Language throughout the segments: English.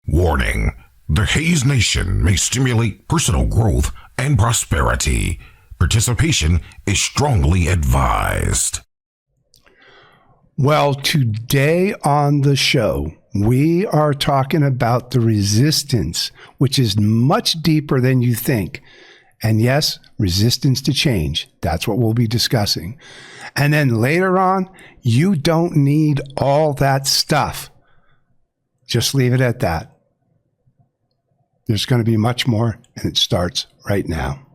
Warning: the Hayes Nation may stimulate personal growth and prosperity. Participation is strongly advised. Well, today on the show, we are talking about the resistance, which is much deeper than you think. And yes, resistance to change. That's what we'll be discussing. And then later on, you don't need all that stuff. Just leave it at that. There's going to be much more, and it starts right now.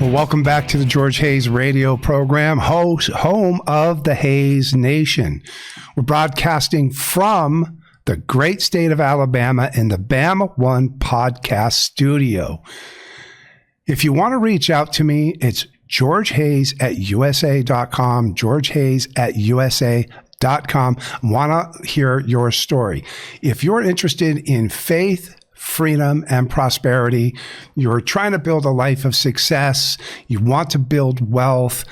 Welcome back to the George Hayes radio program, home of the Hayes Nation. We're broadcasting from the great state of Alabama in the Bama One podcast studio. If you want to reach out to me, it's georgehayes@usa.com, georgehayes@usa.com. Want to hear your story. If you're interested in faith, freedom, and prosperity, you're trying to build a life of success, you want to build wealth,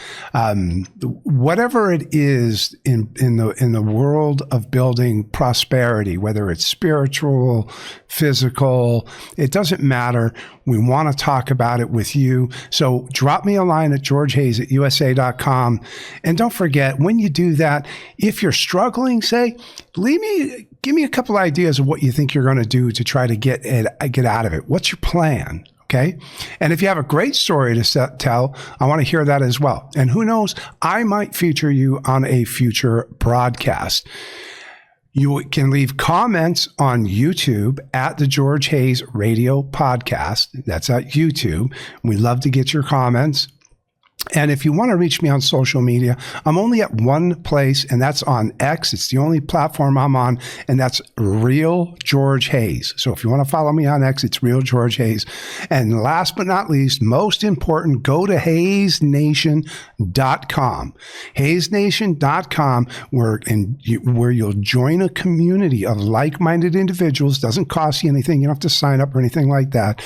whatever it is in the world of building prosperity, whether it's spiritual, physical, it doesn't matter. We want to talk about it with you. So drop me a line at georgehayes@usa.com. And don't forget, when you do that, if you're struggling, give me a couple ideas of what you think you're going to do to try to get out of it. What's your plan? Okay. And if you have a great story to tell, I want to hear that as well. And who knows, I might feature you on a future broadcast. You can leave comments on YouTube at the George Hayes Radio Podcast. That's at YouTube. We love to get your comments. And if you want to reach me on social media, I'm only at one place, and that's on X. It's the only platform I'm on, and that's Real George Hayes. So if you want to follow me on X, it's Real George Hayes. And last but not least, most important, go to HayesNation.com. HayesNation.com, where you'll join a community of like-minded individuals. Doesn't cost you anything. You don't have to sign up or anything like that.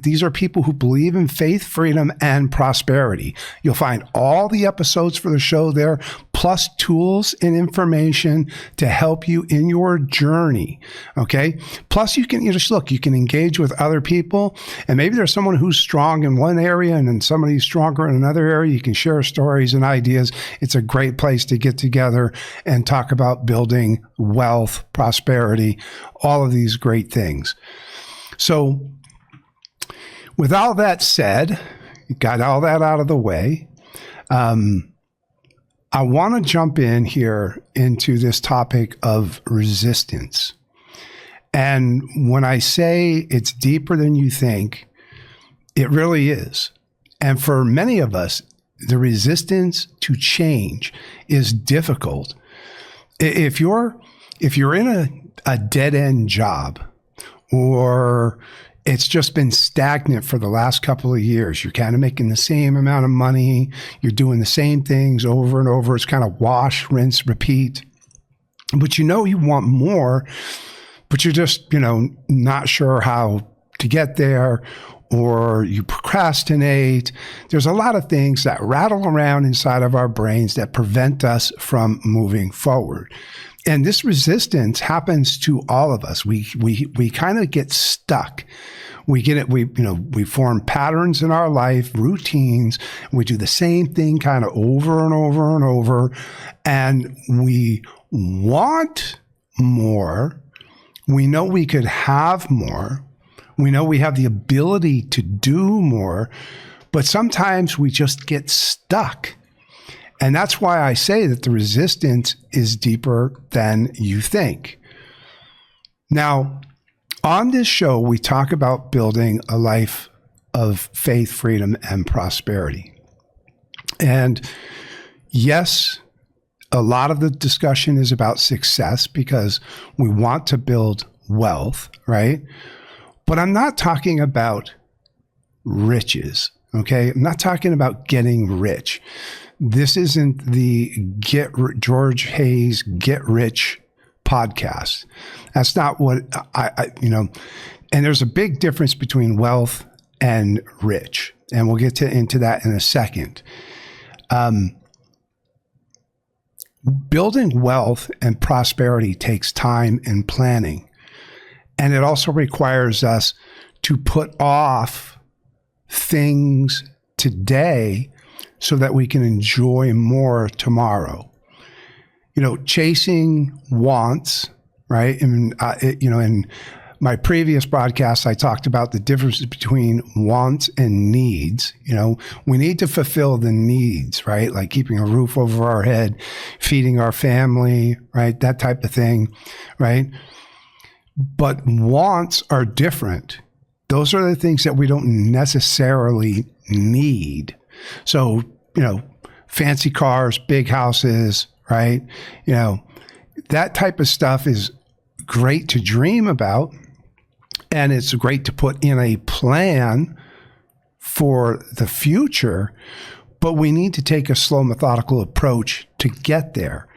These are people who believe in faith, freedom, and prosperity. You'll find all the episodes for the show there, plus tools and information to help you in your journey. Okay. Plus you can engage with other people, and maybe there's someone who's strong in one area and then somebody who's stronger in another area. You can share stories and ideas. It's a great place to get together and talk about building wealth, prosperity, all of these great things. So, with all that said, you got all that out of the way, I want to jump in here into this topic of resistance. And when I say it's deeper than you think, it really is. And for many of us, the resistance to change is difficult. If you're in a dead-end job, or it's just been stagnant for the last couple of years. You're kind of making the same amount of money. You're doing the same things over and over. It's kind of wash, rinse, repeat. But you want more, but you're just, not sure how to get there, or you procrastinate. There's a lot of things that rattle around inside of our brains that prevent us from moving forward. And this resistance happens to all of us. We kind of get stuck. We get it. We form patterns in our life, routines. We do the same thing kind of over and over and over. And we want more. We know we could have more. We know we have the ability to do more, but sometimes we just get stuck. And that's why I say that the resistance is deeper than you think. Now, on this show, we talk about building a life of faith, freedom, and prosperity. And yes, a lot of the discussion is about success because we want to build wealth, right? But I'm not talking about riches, okay? I'm not talking about getting rich. This isn't the George Hayes Get Rich podcast. That's not what and there's a big difference between wealth and rich. And we'll get into that in a second. Building wealth and prosperity takes time and planning. And it also requires us to put off things today so that we can enjoy more tomorrow. Chasing wants, right? And, in my previous broadcast, I talked about the difference between wants and needs. We need to fulfill the needs, right? Like keeping a roof over our head, feeding our family, right? That type of thing, right? But wants are different. Those are the things that we don't necessarily need. So, fancy cars, big houses, right? That type of stuff is great to dream about. And it's great to put in a plan for the future, but we need to take a slow, methodical approach to get there.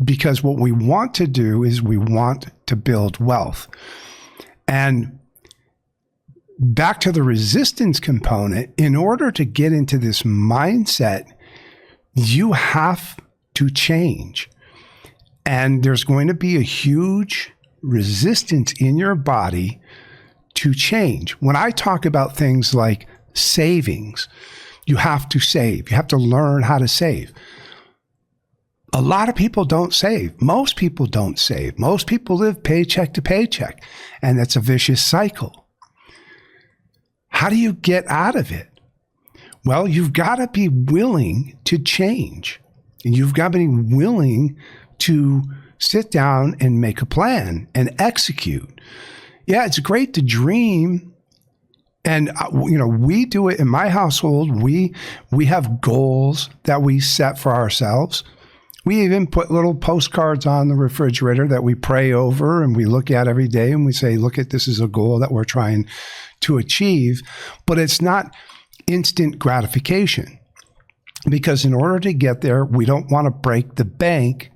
Because what we want to do is we want to build wealth. And back to the resistance component, in order to get into this mindset, you have to change. And there's going to be a huge resistance in your body to change. When I talk about things like savings, you have to save. You have to learn how to save. A lot of people don't save. Most people don't save. Most people live paycheck to paycheck, and that's a vicious cycle. How do you get out of it? Well, you've got to be willing to change. And you've got to be willing to sit down and make a plan and execute. Yeah, it's great to dream. And, we do it in my household. We have goals that we set for ourselves. We even put little postcards on the refrigerator that we pray over and we look at every day and we say, look at, this is a goal that we're trying to achieve. But it's not instant gratification, because in order to get there, we don't want to break the bank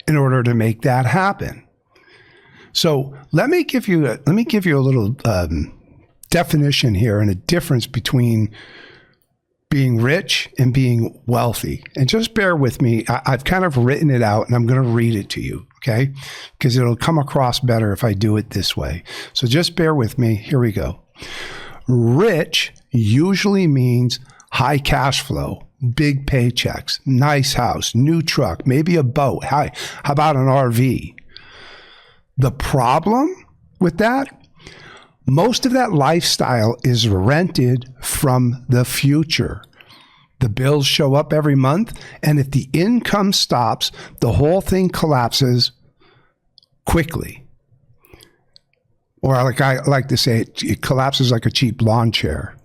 in order to make that happen. So let me give you a little definition here and a difference between being rich and being wealthy. And just bear with me. I've kind of written it out and I'm going to read it to you, okay? Because it'll come across better if I do it this way. So just bear with me. Here we go. Rich usually means high cash flow, big paychecks, nice house, new truck, maybe a boat. How about an RV? The problem with that, most of that lifestyle is rented from the future. The bills show up every month, and if the income stops, the whole thing collapses quickly. Or like I like to say, it collapses like a cheap lawn chair.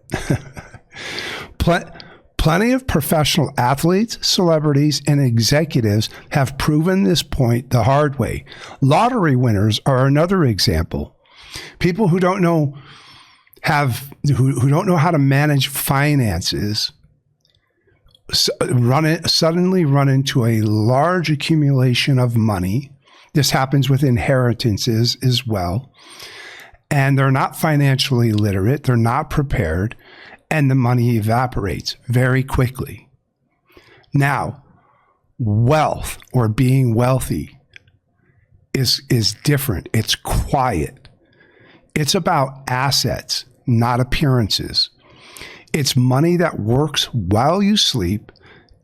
Plenty of professional athletes, celebrities, and executives have proven this point the hard way. Lottery winners are another example. People who don't know who don't know how to manage finances suddenly run into a large accumulation of money. This happens with inheritances as well. And they're not financially literate. They're not prepared. And the money evaporates very quickly. Now, wealth or being wealthy is different. It's quiet. It's about assets, not appearances. It's money that works while you sleep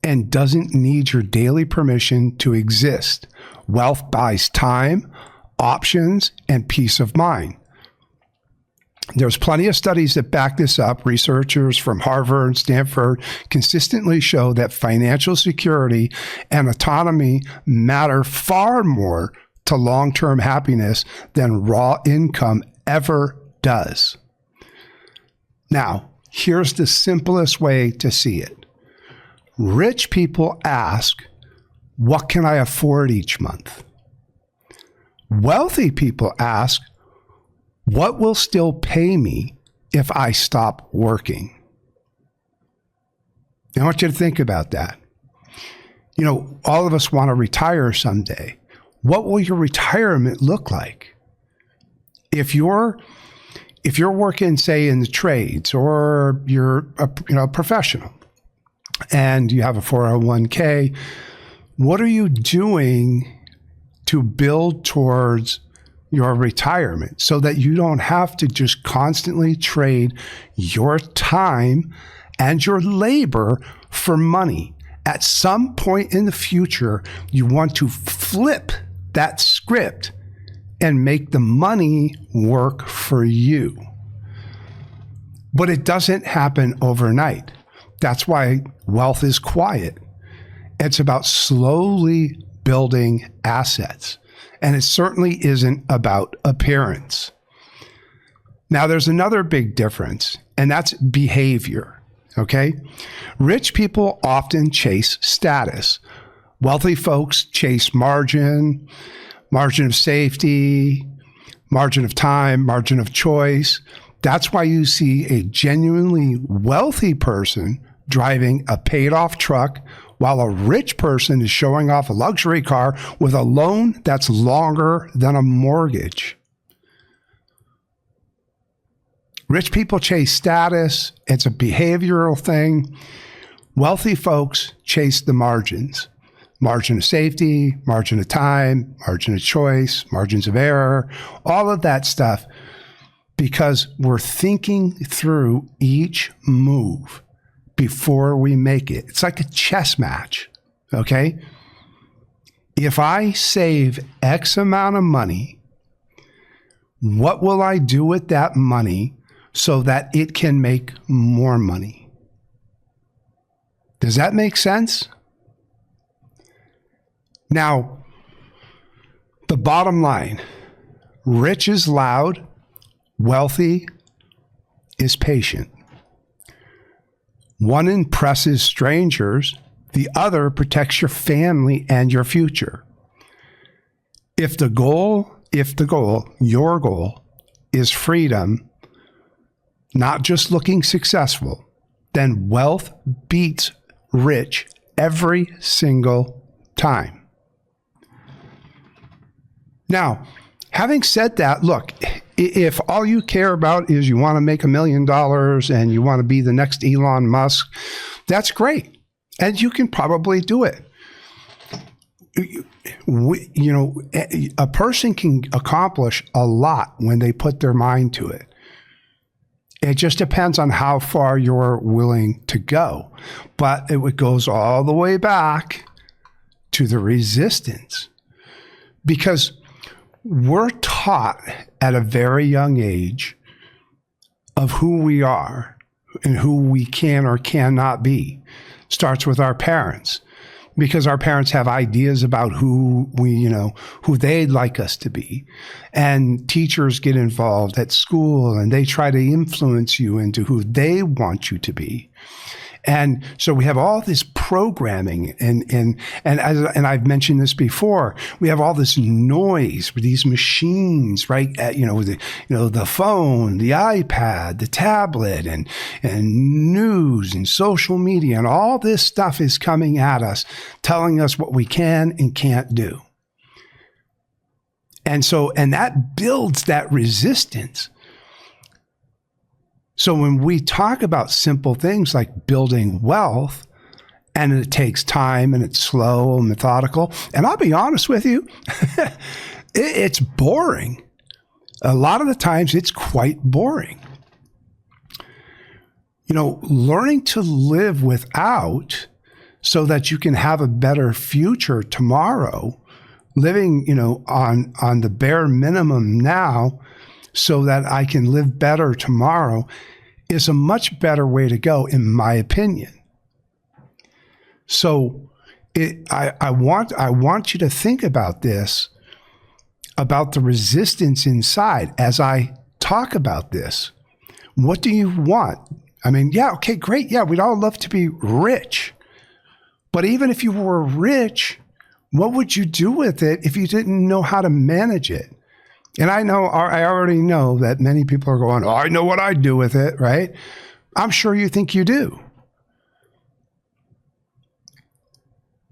and doesn't need your daily permission to exist. Wealth buys time, options, and peace of mind. There's plenty of studies that back this up. Researchers from Harvard and Stanford consistently show that financial security and autonomy matter far more to long-term happiness than raw income ever does. Now, Here's the simplest way to see it. Rich people ask, what can I afford each month? Wealthy people ask, what will still pay me if I stop working? I want you to think about that. You know, all of us want to retire someday. What will your retirement look like? If you're working, say, in the trades, or you're a professional and you have a 401k, what are you doing to build towards your retirement so that you don't have to just constantly trade your time and your labor for money? At some point in the future, you want to flip that script and make the money work for you. But it doesn't happen overnight. That's why wealth is quiet. It's about slowly building assets. And it certainly isn't about appearance. Now, there's another big difference, and that's behavior, okay? Rich people often chase status. Wealthy folks chase margin of safety, margin of time, margin of choice. That's why you see a genuinely wealthy person driving a paid-off truck while a rich person is showing off a luxury car with a loan that's longer than a mortgage. Rich people chase status. It's a behavioral thing. Wealthy folks chase the margins. Margin of safety, margin of time, margin of choice, margins of error, all of that stuff, because we're thinking through each move before we make it. It's like a chess match, okay? If I save X amount of money, what will I do with that money so that it can make more money? Does that make sense? Now, the bottom line, rich is loud, wealthy is patient. One impresses strangers, the other protects your family and your future. If your goal is freedom, not just looking successful, then wealth beats rich every single time. Now, having said that, look, if all you care about is you want to make $1 million and you want to be the next Elon Musk, that's great. And you can probably do it. A person can accomplish a lot when they put their mind to it. It just depends on how far you're willing to go. But it goes all the way back to the resistance. Because we're taught at a very young age of who we are and who we can or cannot be. Starts with our parents, because our parents have ideas about who they'd like us to be. And teachers get involved at school and they try to influence you into who they want you to be. And so we have all this programming, and I've mentioned this before. We have all this noise with these machines, right? The phone, the iPad, the tablet, and news and social media, and all this stuff is coming at us, telling us what we can and can't do. And that builds that resistance. So when we talk about simple things like building wealth, and it takes time and it's slow and methodical, and I'll be honest with you, it's boring. A lot of the times it's quite boring. Learning to live without so that you can have a better future tomorrow, living, on the bare minimum now so that I can live better tomorrow, is a much better way to go, in my opinion. So I want you to think about this, about the resistance inside as I talk about this. What do you want? I mean, yeah, okay, great. Yeah, we'd all love to be rich. But even if you were rich, what would you do with it if you didn't know how to manage it? And I already know that many people are going, oh, I know what I'd do with it, right? I'm sure you think you do.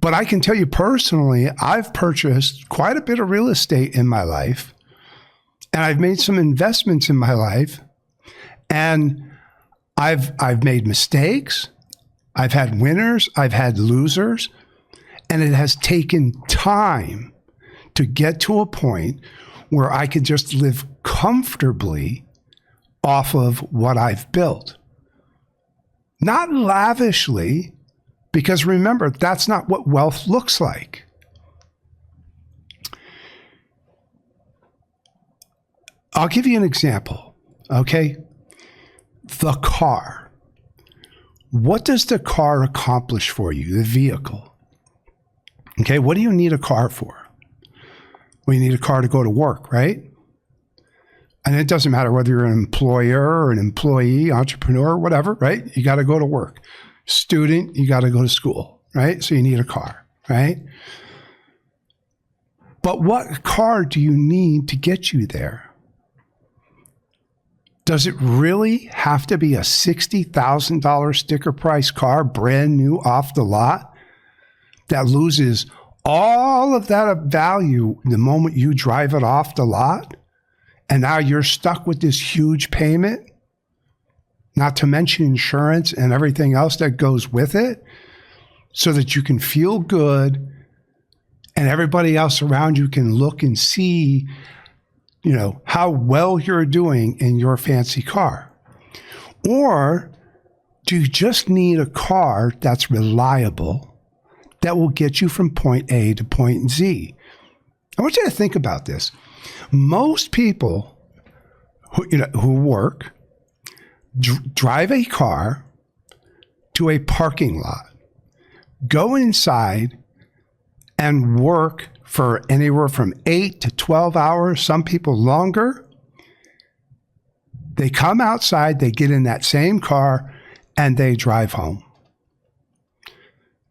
But I can tell you personally, I've purchased quite a bit of real estate in my life, and I've made some investments in my life, and I've made mistakes. I've had winners, I've had losers, and it has taken time to get to a point where I could just live comfortably off of what I've built. Not lavishly, because remember, that's not what wealth looks like. I'll give you an example, okay? The car. What does the car accomplish for you, the vehicle? Okay, what do you need a car for? Well, you need a car to go to work, right? And it doesn't matter whether you're an employer or an employee, entrepreneur, whatever, right? You got to go to work. Student, you got to go to school, right? So you need a car, right? But what car do you need to get you there? Does it really have to be a $60,000 sticker price car, brand new off the lot, that loses all of that value the moment you drive it off the lot? And now you're stuck with this huge payment, not to mention insurance and everything else that goes with it, so that you can feel good and everybody else around you can look and see, you know, how well you're doing in your fancy car. Or do you just need a car that's reliable, that will get you from point A to point Z? I want you to think about this. Most people who work drive a car to a parking lot, go inside and work for anywhere from 8 to 12 hours, some people longer. They come outside, they get in that same car, and they drive home.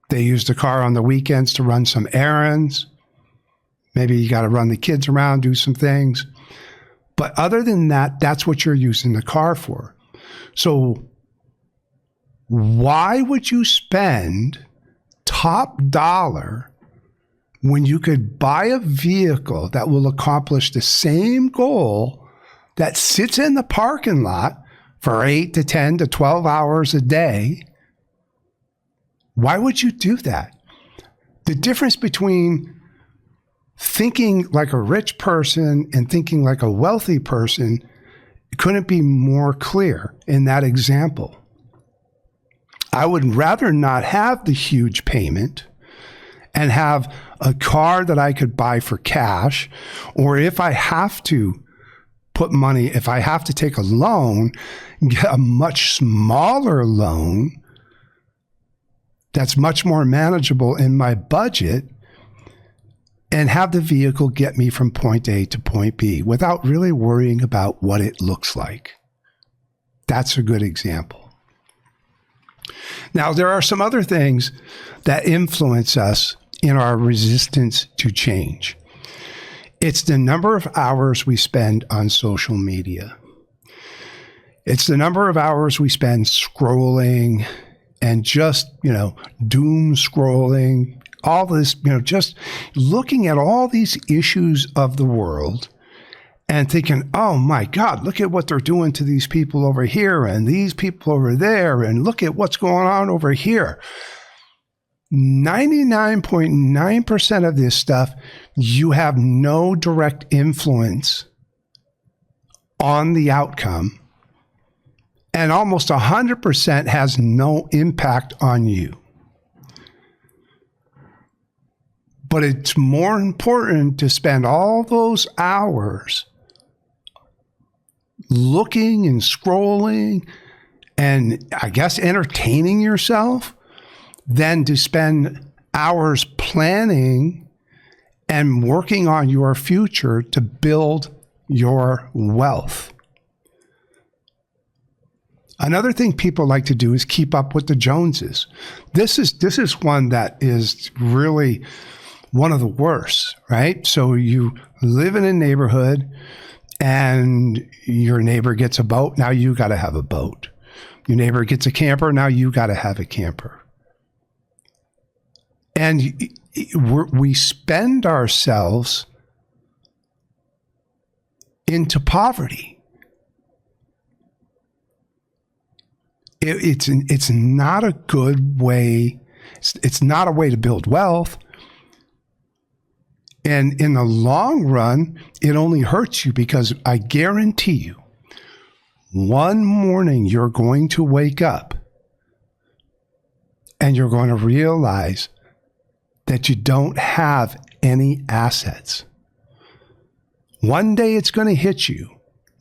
They use the car on the weekends to run some errands. Maybe you got to run the kids around, do some things. But other than that, that's what you're using the car for. So why would you spend top dollar when you could buy a vehicle that will accomplish the same goal that sits in the parking lot for 8 to 10 to 12 hours a day? Why would you do that? The difference between thinking like a rich person and thinking like a wealthy person couldn't be more clear in that example. I would rather not have the huge payment and have a car that I could buy for cash, or if I have to put money, if I have to take a loan, get a much smaller loan that's much more manageable in my budget, and have the vehicle get me from point A to point B without really worrying about what it looks like. That's a good example. Now, there are some other things that influence us in our resistance to change. It's the number of hours we spend on social media. It's the number of hours we spend scrolling and just, doom scrolling, all this, just looking at all these issues of the world and thinking, oh my God, look at what they're doing to these people over here and these people over there, and look at what's going on over here. 99.9% of this stuff, you have no direct influence on the outcome, and almost 100% has no impact on you. But it's more important to spend all those hours looking and scrolling and, I guess, entertaining yourself than to spend hours planning and working on your future to build your wealth. Another thing people like to do is keep up with the Joneses. This is one that is really one of the worst, right? So you live in a neighborhood and your neighbor gets a boat. Now you got to have a boat. Your neighbor gets a camper. Now you got to have a camper. And we spend ourselves into poverty. It's not a good way. It's not a way to build wealth. And in the long run, it only hurts you, because I guarantee you, one morning you're going to wake up and you're going to realize that you don't have any assets. One day it's going to hit you.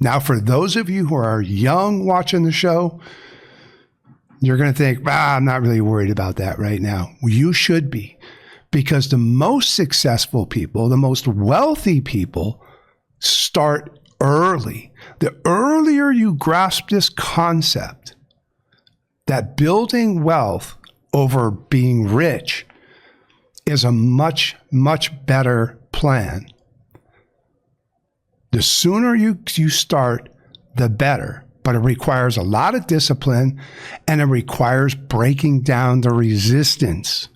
Now, for those of you who are young watching the show, you're going to think, I'm not really worried about that right now. Well, you should be, because the most successful people, the most wealthy people start early. The earlier you grasp this concept that building wealth over being rich is a much, much better plan. The sooner you start, the better. But it requires a lot of discipline, and it requires breaking down the resistance.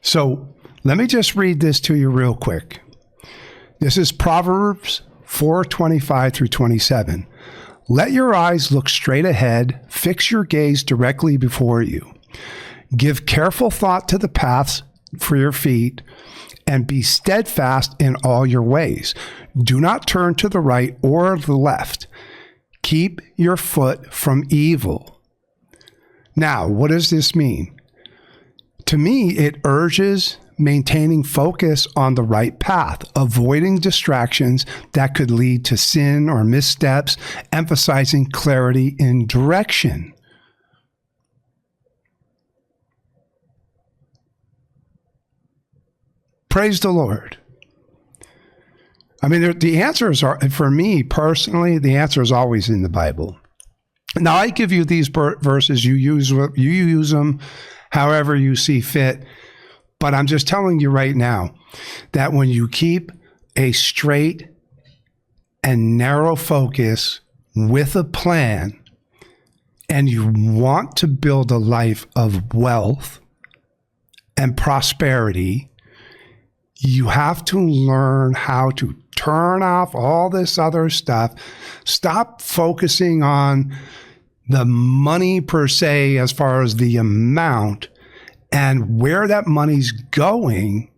So let me just read this to you real quick. This is Proverbs 4:25 through 27. Let your eyes look straight ahead. Fix your gaze directly before you. Give careful thought to the paths for your feet, and be steadfast in all your ways. Do not turn to the right or the left. Keep your foot from evil. Now, what does this mean? To me, it urges maintaining focus on the right path, avoiding distractions that could lead to sin or missteps, emphasizing clarity in direction. Praise the Lord. I mean, the answers are, for me personally, the answer is always in the Bible. Now, I give you these verses. You use them however you see fit. But I'm just telling you right now that when you keep a straight and narrow focus with a plan, and you want to build a life of wealth and prosperity, you have to learn how to turn off all this other stuff. Stop focusing on the money per se as far as the amount, and where that money's going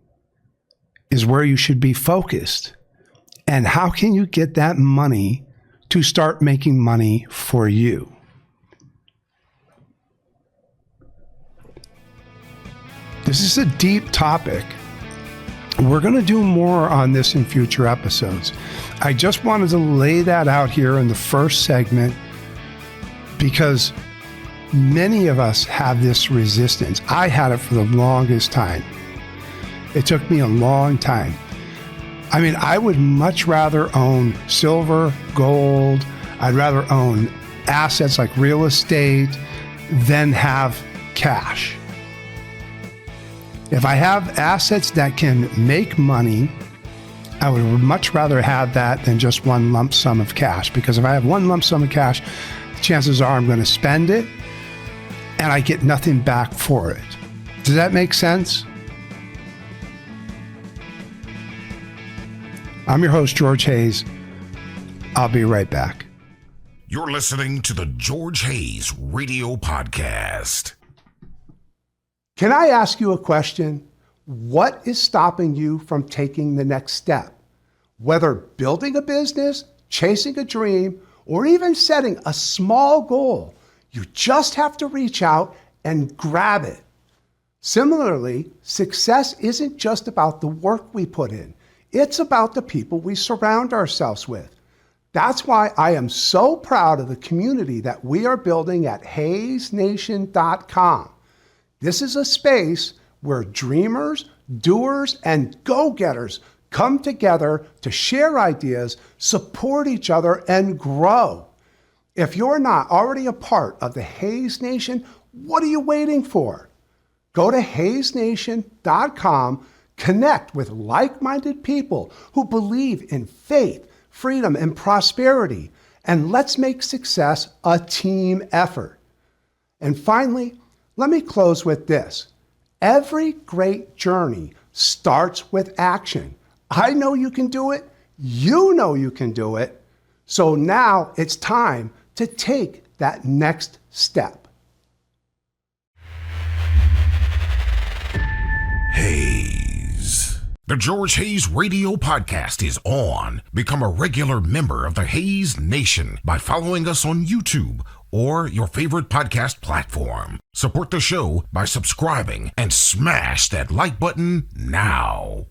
is where you should be focused. And how can you get that money to start making money for you? This is a deep topic. We're going to do more on this in future episodes. I just wanted to lay that out here in the first segment because many of us have this resistance. I had it for the longest time. It took me a long time. I mean, I would much rather own silver, gold. I'd rather own assets like real estate than have cash. If I have assets that can make money, I would much rather have that than just one lump sum of cash. Because if I have one lump sum of cash, chances are I'm going to spend it and I get nothing back for it. Does that make sense? I'm your host, George Hayes. I'll be right back. You're listening to the George Hayes Radio Podcast. Can I ask you a question? What is stopping you from taking the next step? Whether building a business, chasing a dream, or even setting a small goal, you just have to reach out and grab it. Similarly, success isn't just about the work we put in. It's about the people we surround ourselves with. That's why I am so proud of the community that we are building at HayesNation.com. This is a space where dreamers, doers, and go-getters come together to share ideas, support each other, and grow. If you're not already a part of the Hayes Nation, what are you waiting for? Go to HayesNation.com, connect with like-minded people who believe in faith, freedom, and prosperity, and let's make success a team effort. And finally, let me close with this. Every great journey starts with action. I know you can do it. You know you can do it. So now it's time to take that next step. Hayes. The George Hayes Radio Podcast is on. Become a regular member of the Hayes Nation by following us on YouTube or your favorite podcast platform. Support the show by subscribing and smash that like button now.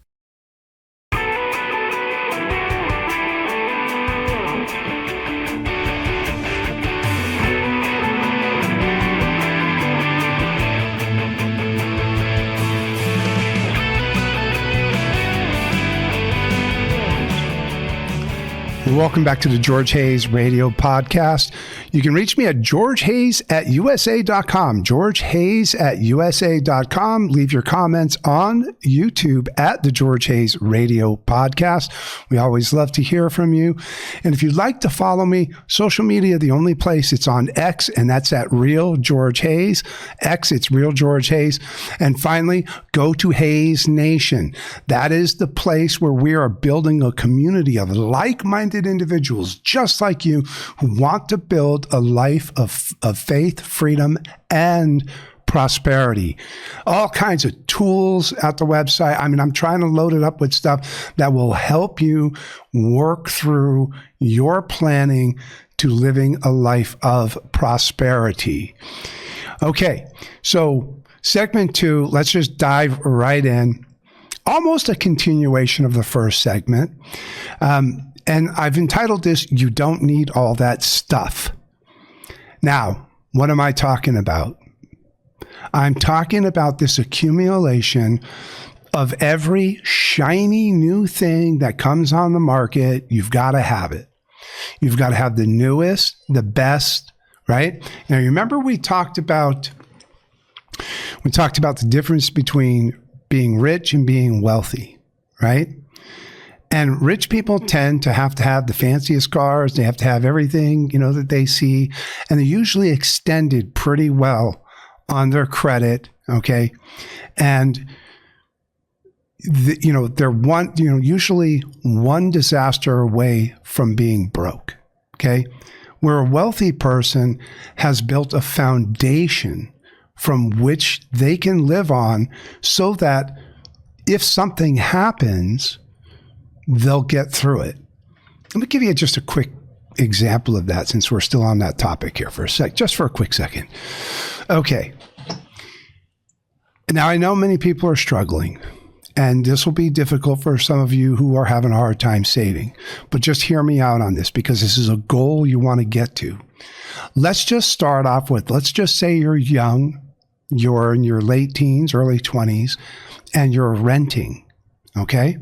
Welcome back to the George Hayes Radio Podcast. You can reach me at georgehayes@usa.com. georgehayes@usa.com. Leave your comments on YouTube at the George Hayes Radio Podcast. We always love to hear from you. And if you'd like to follow me, social media, the only place, it's on X, and that's at Real George Hayes. X, it's Real George Hayes. And finally, go to Hayes Nation. That is the place where we are building a community of like-minded individuals just like you who want to build a life of faith, freedom, and prosperity. All kinds of tools at the website. I mean, I'm trying to load it up with stuff that will help you work through your planning to living a life of prosperity. Okay, so segment 2, let's just dive right in. Almost a continuation of the first segment. And I've entitled this, You Don't Need All That Stuff. Now, what am I talking about? I'm talking about this accumulation of every shiny new thing that comes on the market. You've got to have it. You've got to have the newest, the best, right? Now, you remember we talked about the difference between being rich and being wealthy, right? And rich people tend to have the fanciest cars. They have to have everything, that they see. And they're usually extended pretty well on their credit, okay? And, they're usually one disaster away from being broke, okay? Where a wealthy person has built a foundation from which they can live on so that if something happens, they'll get through it. Let me give you just a quick example of that since we're still on that topic here for a quick second. Okay. Now, I know many people are struggling, and this will be difficult for some of you who are having a hard time saving, but just hear me out on this because this is a goal you want to get to. Let's just start off with, let's just say you're young, you're in your late teens, early 20s, and you're renting, okay?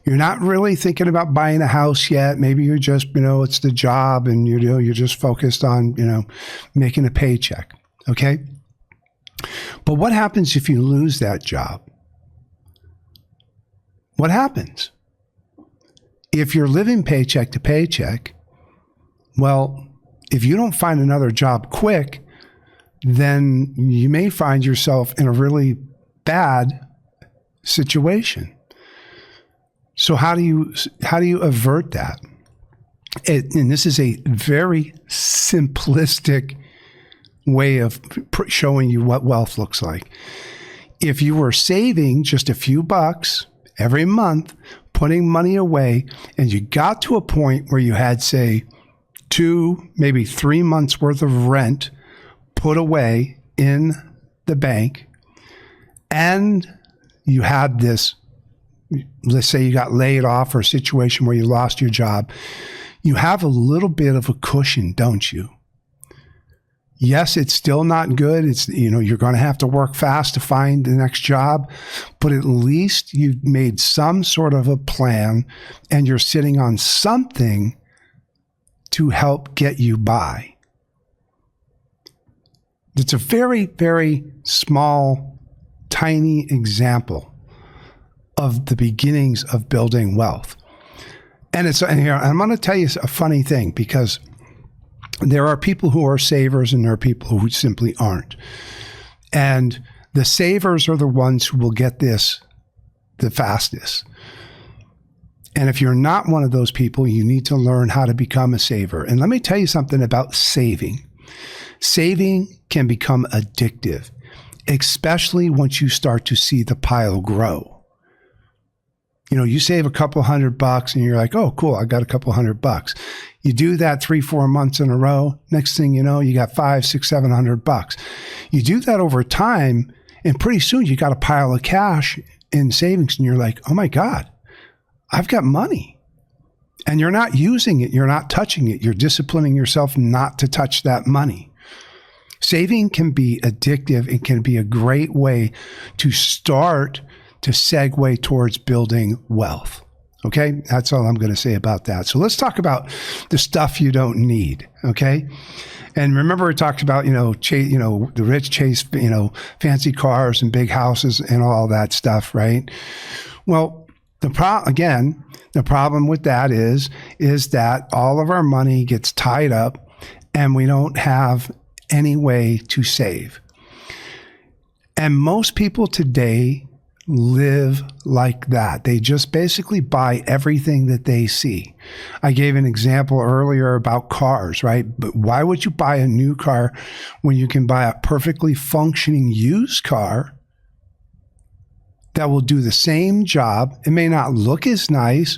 You're not really thinking about buying a house yet. Maybe you're just, it's the job and you're just focused on, making a paycheck. Okay. But what happens if you lose that job? What happens? If you're living paycheck to paycheck, well, if you don't find another job quick, then you may find yourself in a really bad situation. So how do you avert that? And this is a very simplistic way of showing you what wealth looks like. If you were saving just a few bucks every month, putting money away, and you got to a point where you had, say, 2, maybe 3 months worth of rent put away in the bank, and you had this, let's say you got laid off or a situation where you lost your job, you have a little bit of a cushion, don't you? Yes, it's still not good. It's, you're going to have to work fast to find the next job, but at least you've made some sort of a plan and you're sitting on something to help get you by. It's a very, very small, tiny example of the beginnings of building wealth. And here, I'm going to tell you a funny thing, because there are people who are savers and there are people who simply aren't. And the savers are the ones who will get this the fastest. And if you're not one of those people, you need to learn how to become a saver. And let me tell you something about saving. Saving can become addictive, especially once you start to see the pile grow. You know, you save a couple $100 and you're like, oh, cool, I got a couple $100. You do that 3-4 months in a row. Next thing you know, you got $500, $600, $700. You do that over time, and pretty soon you got a pile of cash in savings, and you're like, oh my God, I've got money. And you're not using it. You're not touching it. You're disciplining yourself not to touch that money. Saving can be addictive. It can be a great way to start to segue towards building wealth. Okay, that's all I'm going to say about that. So let's talk about the stuff you don't need. Okay, and remember we talked about the rich chase fancy cars and big houses and all that stuff, right? Well, the problem with that is that all of our money gets tied up, and we don't have any way to save. And most people today live like that. They just basically buy everything that they see. I gave an example earlier about cars, right? But why would you buy a new car when you can buy a perfectly functioning used car that will do the same job? It may not look as nice,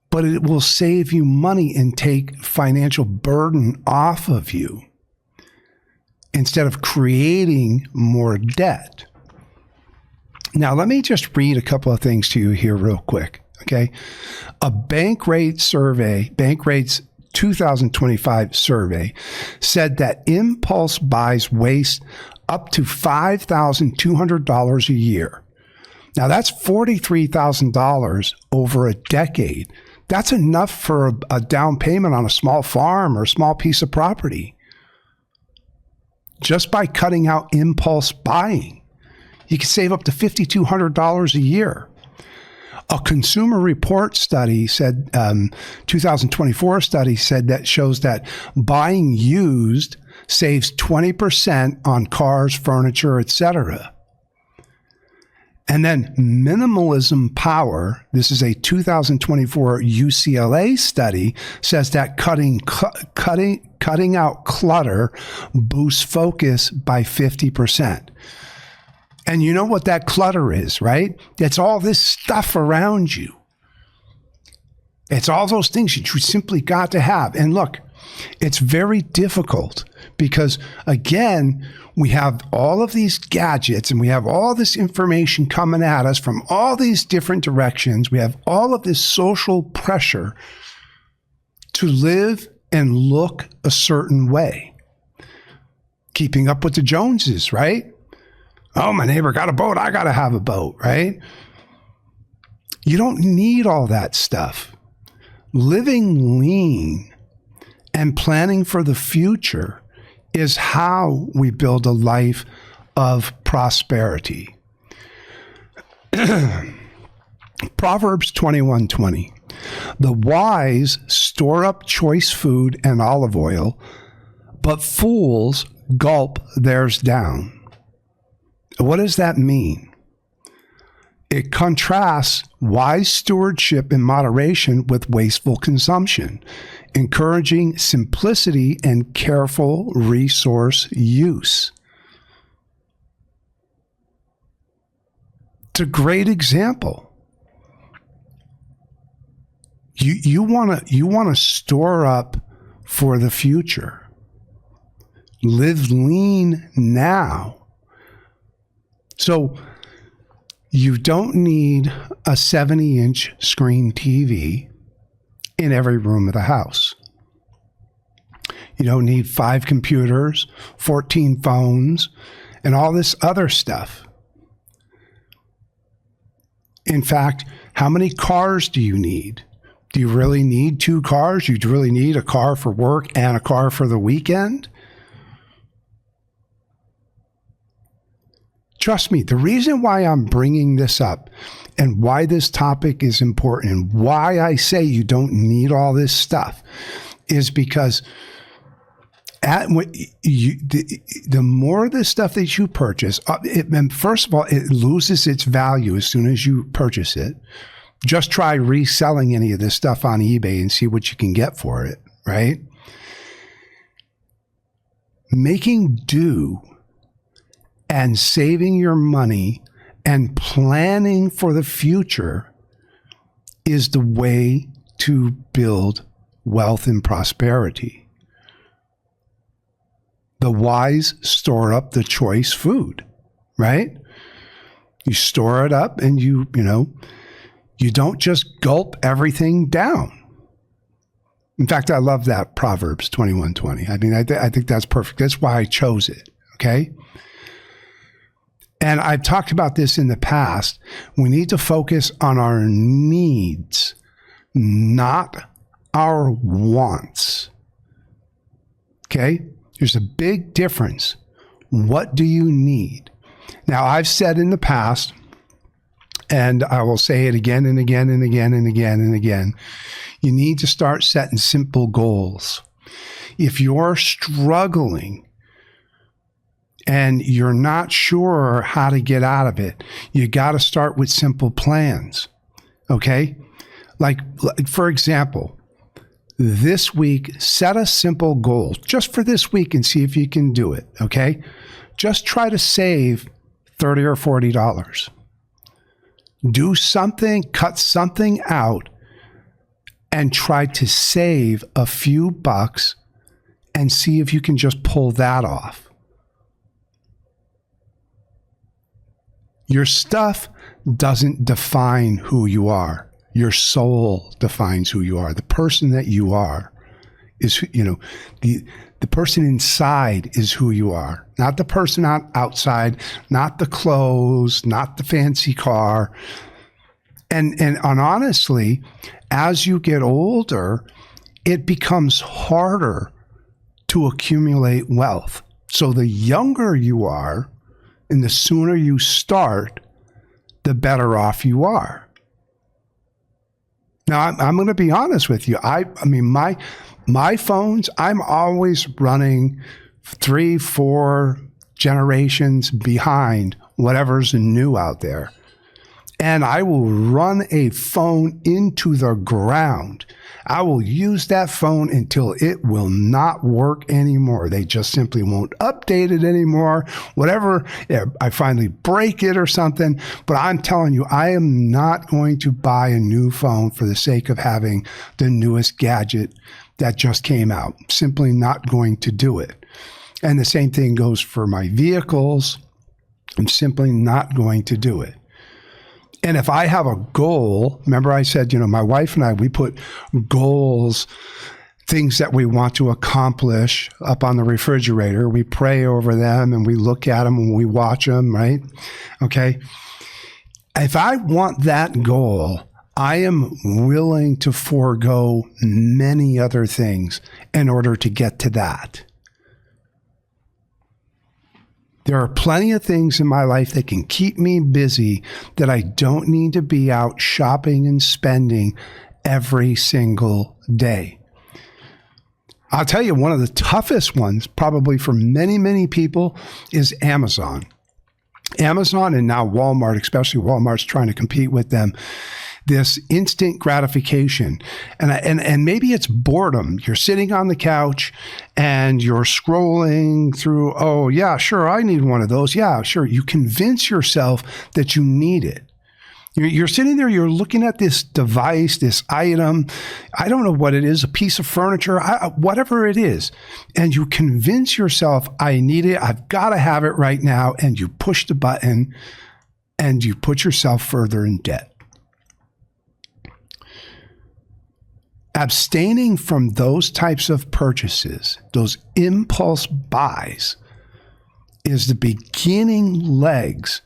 but it will save you money and take financial burden off of you instead of creating more debt. Now, let me just read a couple of things to you here real quick, okay? A Bankrate's 2025 survey said that impulse buys waste up to $5,200 a year. Now, that's $43,000 over a decade. That's enough for a down payment on a small farm or a small piece of property, just by cutting out impulse buying. You can save up to $5,200 a year. A Consumer Report study said, 2024 study said that shows that buying used saves 20% on cars, furniture, etc. And then Minimalism Power, this is a 2024 UCLA study, says that cutting out clutter boosts focus by 50%. And you know what that clutter is, right? It's all this stuff around you. It's all those things that you simply got to have. And look, it's very difficult because, again, we have all of these gadgets and we have all this information coming at us from all these different directions. We have all of this social pressure to live and look a certain way. Keeping up with the Joneses, right? Oh, my neighbor got a boat, I got to have a boat, right? You don't need all that stuff. Living lean and planning for the future is how we build a life of prosperity. Proverbs 21:20. The wise store up choice food and olive oil, but fools gulp theirs down. What does that mean? It contrasts wise stewardship and moderation with wasteful consumption, encouraging simplicity and careful resource use. It's a great example. You want to store up for the future. Live lean now. So you don't need a 70-inch screen TV in every room of the house. You don't need 5 computers, 14 phones, and all this other stuff. In fact, how many cars do you need? Do you really need 2 cars? Do you really need a car for work and a car for the weekend? Trust me, the reason why I'm bringing this up and why this topic is important and why I say you don't need all this stuff is because the more the stuff that you purchase, first of all, it loses its value as soon as you purchase it. Just try reselling any of this stuff on eBay and see what you can get for it, right? Making do and saving your money and planning for the future is the way to build wealth and prosperity. The wise store up the choice food, right? You store it up and you don't just gulp everything down. In fact, I love that Proverbs 21:20. I mean, I think that's perfect. That's why I chose it, okay? And I've talked about this in the past. We need to focus on our needs, not our wants. Okay? There's a big difference. What do you need? Now, I've said in the past, and I will say it again and again and again and again and again, you need to start setting simple goals. If you're struggling and you're not sure how to get out of it, you got to start with simple plans, okay? Like, for example, this week, set a simple goal just for this week and see if you can do it, okay? Just try to save $30 or $40. Do something, cut something out, and try to save a few bucks and see if you can just pull that off. Your stuff doesn't define who you are. Your soul defines who you are. The person that you are is, the person inside is who you are. Not the person outside, not the clothes, not the fancy car. And honestly, as you get older, it becomes harder to accumulate wealth. So the younger you are, and the sooner you start, the better off you are. Now, I'm going to be honest with you. I mean, my phones, I'm always running 3-4 generations behind whatever's new out there. And I will run a phone into the ground. I will use that phone until it will not work anymore. They just simply won't update it anymore. Whatever, I finally break it or something. But I'm telling you, I am not going to buy a new phone for the sake of having the newest gadget that just came out. Simply not going to do it. And the same thing goes for my vehicles. I'm simply not going to do it. And if I have a goal, remember I said, my wife and I, we put goals, things that we want to accomplish up on the refrigerator. We pray over them and we look at them and we watch them, right? Okay. If I want that goal, I am willing to forego many other things in order to get to that. There are plenty of things in my life that can keep me busy that I don't need to be out shopping and spending every single day. I'll tell you, one of the toughest ones, probably for many, many people, is Amazon. Amazon and now Walmart, especially Walmart's trying to compete with them. This instant gratification. And maybe it's boredom. You're sitting on the couch and you're scrolling through, oh, yeah, sure, I need one of those. Yeah, sure. You convince yourself that you need it. You're sitting there, you're looking at this device, this item. I don't know what it is, a piece of furniture, whatever it is. And you convince yourself, I need it. I've got to have it right now. And you push the button and you put yourself further in debt. Abstaining from those types of purchases, those impulse buys, is the beginning legs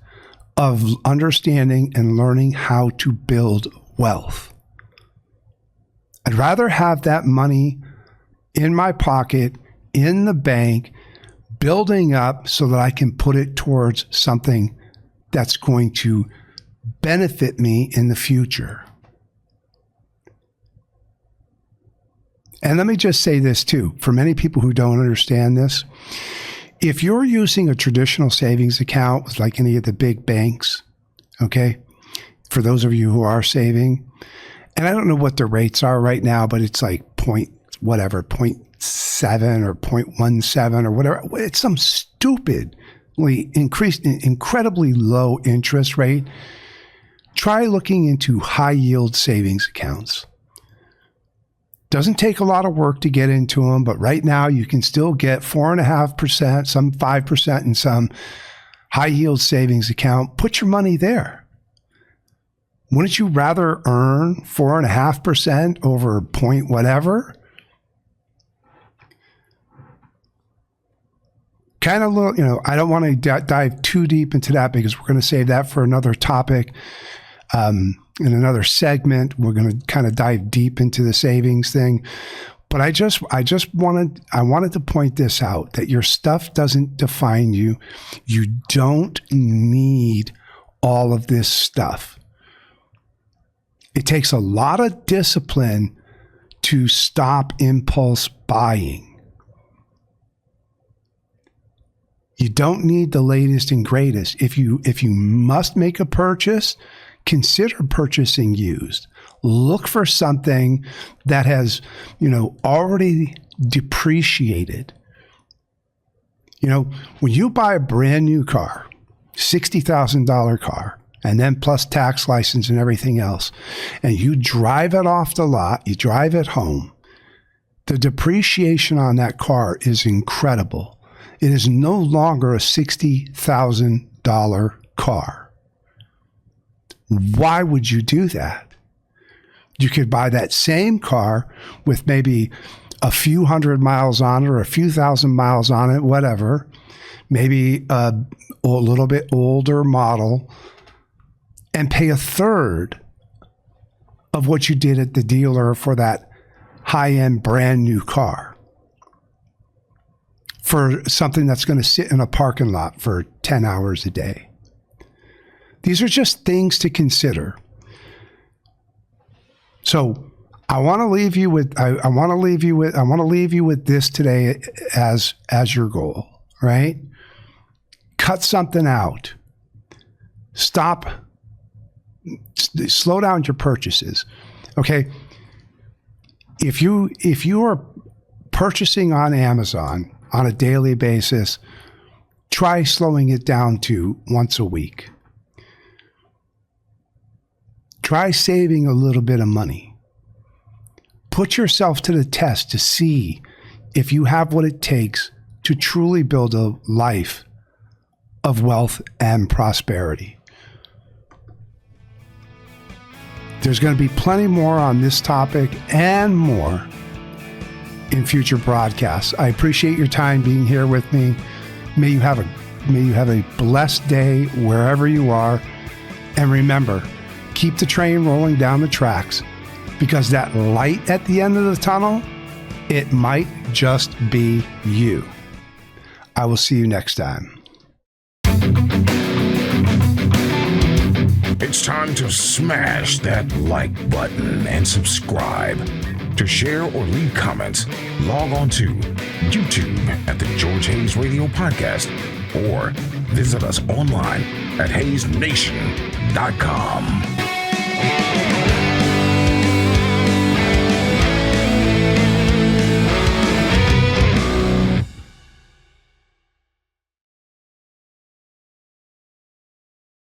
of understanding and learning how to build wealth. I'd rather have that money in my pocket, in the bank, building up so that I can put it towards something that's going to benefit me in the future. And let me just say this too, for many people who don't understand this, if you're using a traditional savings account with like any of the big banks, okay, for those of you who are saving, and I don't know what the rates are right now, but it's like 0.7 or 0.17 or whatever. It's some stupidly incredibly low interest rate. Try looking into high yield savings accounts. Doesn't take a lot of work to get into them, but right now you can still get 4.5%, some 5% in some high yield savings account. Put your money there. Wouldn't you rather earn 4.5% over point whatever? Kind of little, I don't want to dive too deep into that because we're going to save that for another topic. In another segment, we're going to kind of dive deep into the savings thing. But I wanted to point this out, that your stuff doesn't define you. You don't need all of this stuff. It takes a lot of discipline to stop impulse buying. You don't need the latest and greatest. If you must make a purchase, consider purchasing used. Look for something that has, already depreciated. When you buy a brand new car, $60,000 car, and then plus tax license and everything else, and you drive it off the lot, you drive it home, the depreciation on that car is incredible. It is no longer a $60,000 car. Why would you do that? You could buy that same car with maybe a few hundred miles on it or a few thousand miles on it, whatever, maybe a little bit older model, and pay a third of what you did at the dealer for that high-end brand new car for something that's going to sit in a parking lot for 10 hours a day. These are just things to consider. So I want to leave you with this today as your goal, right? Cut something out. Slow down your purchases. Okay? If you are purchasing on Amazon on a daily basis, try slowing it down to once a week. Try saving a little bit of money. Put yourself to the test to see if you have what it takes to truly build a life of wealth and prosperity. There's going to be plenty more on this topic and more in future broadcasts. I appreciate your time being here with me. May you have a blessed day wherever you are. And remember, keep the train rolling down the tracks, because that light at the end of the tunnel, it might just be you. I will see you next time. It's time to smash that like button and subscribe. To share or leave comments, log on to YouTube at the George Hayes Radio Podcast or visit us online at HayesNation.com.